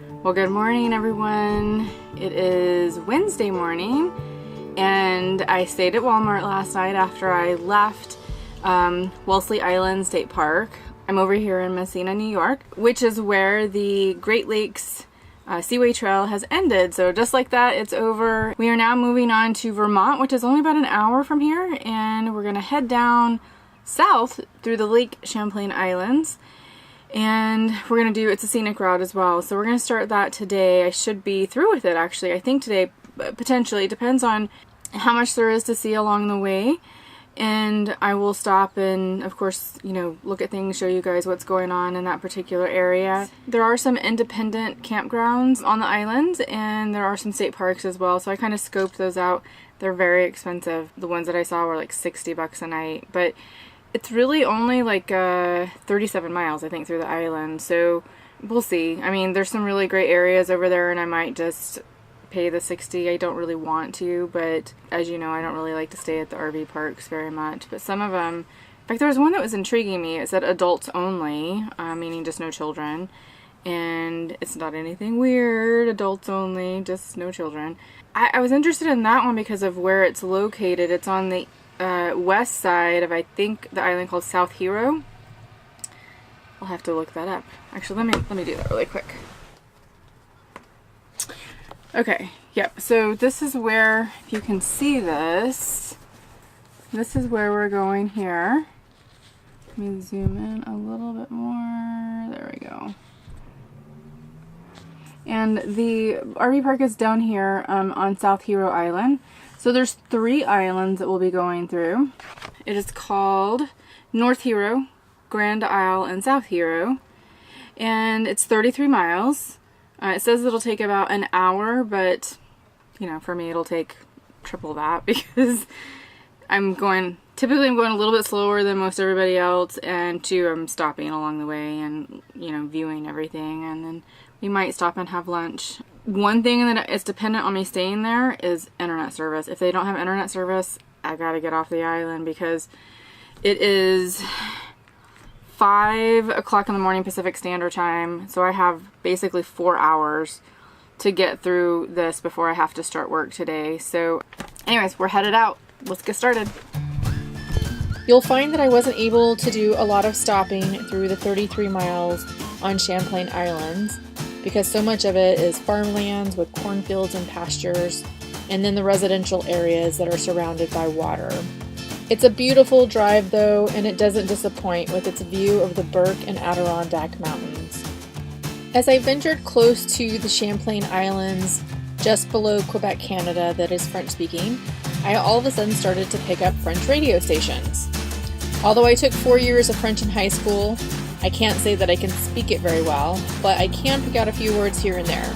Well, good morning, everyone. It is Wednesday morning, and I stayed at Walmart last night after I left Wellesley Island State Park. I'm over here in Messina, New York, which is where the Great Lakes Seaway Trail has ended. So just like that, it's over. We are now moving on to Vermont, which is only about an hour from here, and we're gonna head down south through the Lake Champlain Islands. And we're gonna do, it's a scenic route as well, so we're gonna start that today. I should be through with it actually, I think today, potentially. It depends on how much there is to see along the way, and I will stop and of course, you know, look at things, show you guys what's going on in that particular area. There are some independent campgrounds on the island, and there are some state parks as well, so I kind of scoped those out. They're very expensive. The ones that I saw were like 60 bucks a night, but it's really only like 37 miles, I think, through the island, so we'll see. I mean, there's some really great areas over there, and I might just pay the 60. I don't really want to, but as you know, I don't really like to stay at the RV parks very much. But some of them, in fact, there was one that was intriguing me. It said adults only, meaning just no children, and it's not anything weird, adults only, just no children. I was interested in that one because of where it's located. It's on the west side of, I think, the island called South Hero. I'll have to look that up. Actually, let me do that really quick. Okay, yep, so this is where, if you can see this is where we're going here. Let me zoom in a little bit more. There we go. And the RV park is down here on South Hero Island. So there's 3 islands that we'll be going through. It is called North Hero, Grand Isle, and South Hero. And it's 33 miles. It says it'll take about an hour, but, you know, for me it'll take triple that because typically I'm going a little bit slower than most everybody else, and 2, I'm stopping along the way and, you know, viewing everything, and then we might stop and have lunch. One thing that is dependent on me staying there is internet service. If they don't have internet service, I gotta get off the island because it is 5 o'clock in the morning Pacific Standard Time, so I have basically 4 hours to get through this before I have to start work today. So anyways, we're headed out. Let's get started. You'll find that I wasn't able to do a lot of stopping through the 33 miles on Champlain Islands because so much of it is farmlands with cornfields and pastures, and then the residential areas that are surrounded by water. It's a beautiful drive though, and it doesn't disappoint with its view of the Burke and Adirondack Mountains. As I ventured close to the Champlain Islands, just below Quebec, Canada, that is French speaking, I all of a sudden started to pick up French radio stations. Although I took 4 years of French in high school, I can't say that I can speak it very well, but I can pick out a few words here and there.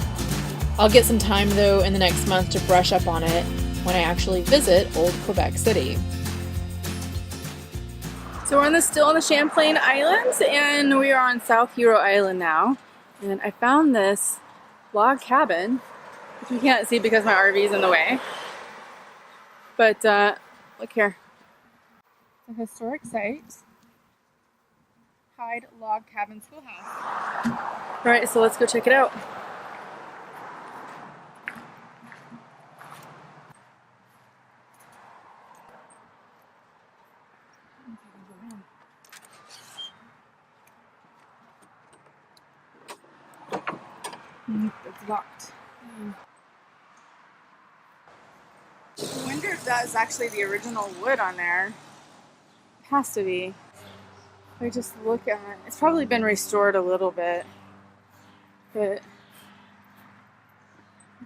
I'll get some time though in the next month to brush up on it when I actually visit Old Quebec City. So we're still on the Champlain Islands, and we are on South Hero Island now. And I found this log cabin, which you can't see because my RV is in the way. But look here. It's a historic site. Hyde Log Cabin Schoolhouse. Alright, so let's go check it out. It's locked. I wonder if that is actually the original wood on there. It has to be. If I just look at it, it's probably been restored a little bit, but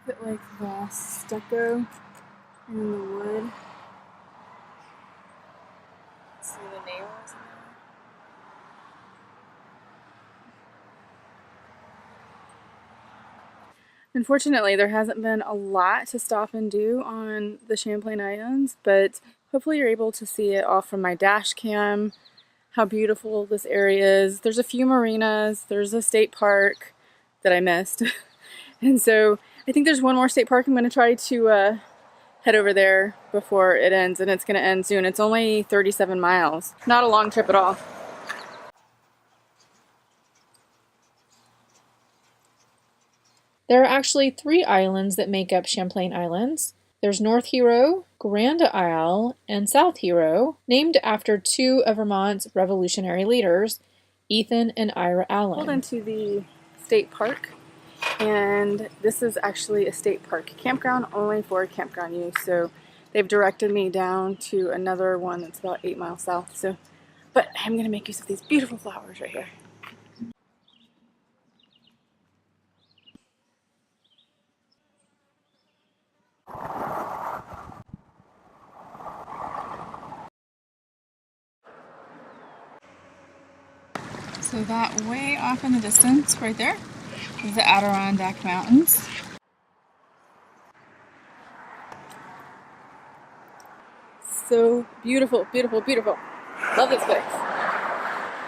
look at like the stucco and the wood. See the nails in there? Unfortunately, there hasn't been a lot to stop and do on the Champlain Islands, but hopefully you're able to see it all from my dash cam, how beautiful this area is. There's a few marinas, there's a state park that I missed, and so I think there's one more state park I'm going to try to head over there before it ends, and it's going to end soon. It's only 37 miles. Not a long trip at all. There are actually 3 islands that make up Champlain Islands. There's North Hero, Grand Isle, and South Hero, named after 2 of Vermont's revolutionary leaders, Ethan and Ira Allen. Pulled into the state park, and this is actually a state park campground only for campground use. So they've directed me down to another one that's about 8 miles south. So, but I'm going to make use of these beautiful flowers right here. So that way off in the distance, right there, is the Adirondack Mountains. So beautiful, beautiful, beautiful. Love this place.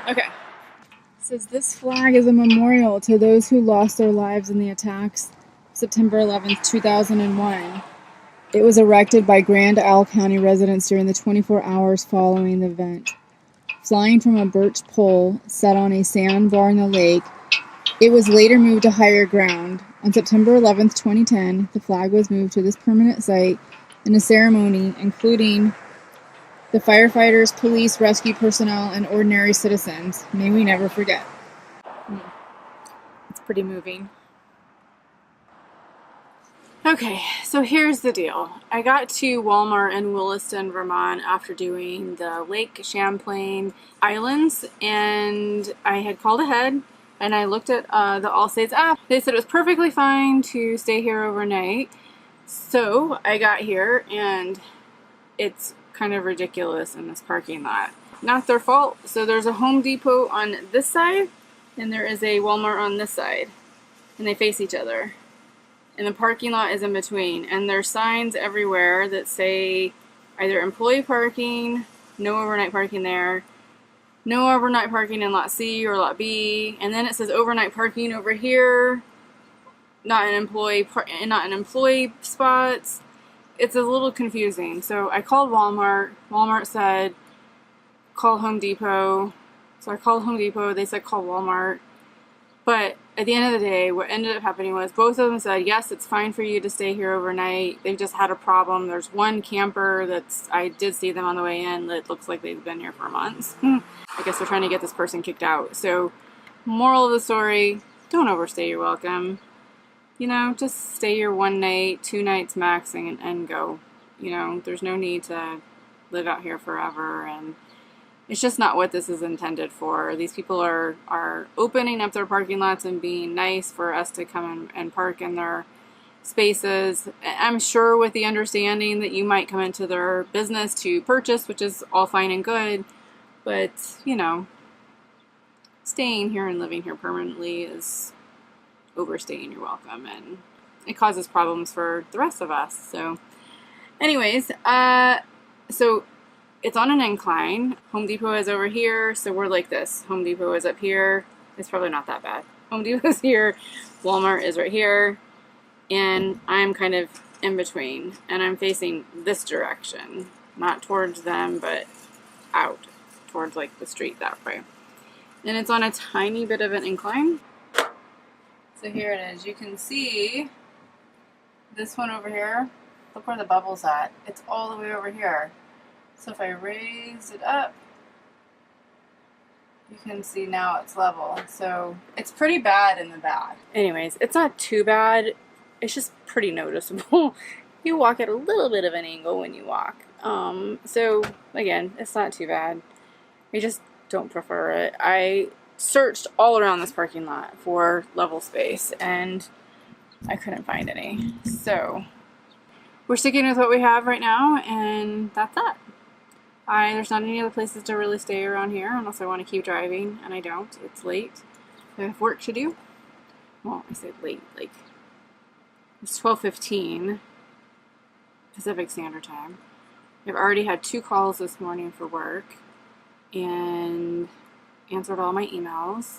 Okay. It says this flag is a memorial to those who lost their lives in the attacks September 11th, 2001. It was erected by Grand Isle County residents during the 24 hours following the event. Flying from a birch pole set on a sandbar in the lake, it was later moved to higher ground. On September 11th, 2010, the flag was moved to this permanent site in a ceremony including the firefighters, police, rescue personnel, and ordinary citizens. May we never forget. It's pretty moving. Okay, so here's the deal. I got to Walmart in Williston, Vermont after doing the Lake Champlain Islands, and I had called ahead and I looked at the Allstates app. They said it was perfectly fine to stay here overnight. So I got here and it's kind of ridiculous in this parking lot. Not their fault. So there's a Home Depot on this side and there is a Walmart on this side, and they face each other. And the parking lot is in between, and there's signs everywhere that say either employee parking, no overnight parking there, no overnight parking in lot C or lot B, and then it says overnight parking over here, not in employee spots. It's a little confusing. So I called Walmart. Walmart said call Home Depot. So I called Home Depot. They said call Walmart. But at the end of the day, what ended up happening was both of them said, yes, it's fine for you to stay here overnight. They've just had a problem. There's one camper I did see them on the way in that looks like they've been here for months. I guess they're trying to get this person kicked out. So, moral of the story, don't overstay your welcome. You know, just stay your 1 night, 2 nights max and go. You know, there's no need to live out here forever, and it's just not what this is intended for. These people are opening up their parking lots and being nice for us to come and park in their spaces. I'm sure with the understanding that you might come into their business to purchase, which is all fine and good. But, you know, staying here and living here permanently is overstaying your welcome, and it causes problems for the rest of us. So, anyways, so it's on an incline. Home Depot is over here, so we're like this. Home Depot is up here. It's probably not that bad. Home Depot is here. Walmart is right here. And I'm kind of in between. And I'm facing this direction. Not towards them, but out. Towards like the street that way. And it's on a tiny bit of an incline. So here it is. You can see this one over here. Look where the bubble's at. It's all the way over here. So if I raise it up, you can see now it's level. So it's pretty bad in the back. Anyways, it's not too bad. It's just pretty noticeable. You walk at a little bit of an angle when you walk. So again, it's not too bad. I just don't prefer it. I searched all around this parking lot for level space and I couldn't find any. So we're sticking with what we have right now, and that's that. There's not any other places to really stay around here unless I want to keep driving, and I don't. It's late. I have work to do. Well, I say late, like it's 12:15 Pacific Standard Time. I've already had 2 calls this morning for work and answered all my emails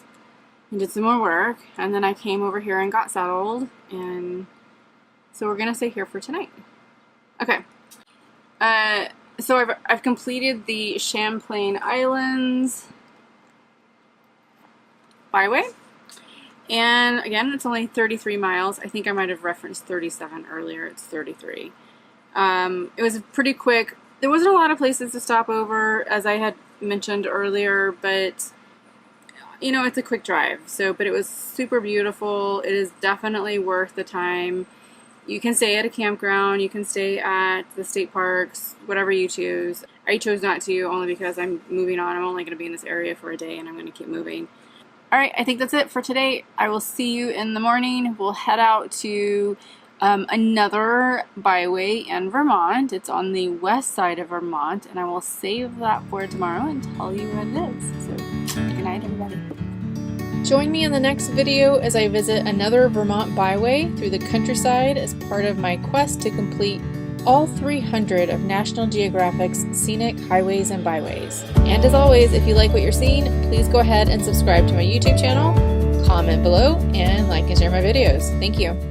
and did some more work, and then I came over here and got settled, and so we're gonna stay here for tonight. Okay. So I've completed the Champlain Islands byway, And again, it's only 33 miles. I think I might have referenced 37 earlier. It's 33. It was pretty quick. There wasn't a lot of places to stop over, as I had mentioned earlier, but you know, it's a quick drive. But it was super beautiful. It is definitely worth the time. You can stay at a campground, you can stay at the state parks, whatever you choose. I chose not to, only because I'm moving on. I'm only going to be in this area for a day, and I'm going to keep moving. Alright, I think that's it for today. I will see you in the morning. We'll head out to another byway in Vermont. It's on the west side of Vermont, and I will save that for tomorrow and tell you what it is. So, good night, everybody. Join me in the next video as I visit another Vermont byway through the countryside as part of my quest to complete all 300 of National Geographic's scenic highways and byways. And as always, if you like what you're seeing, please go ahead and subscribe to my YouTube channel, comment below, and like and share my videos. Thank you.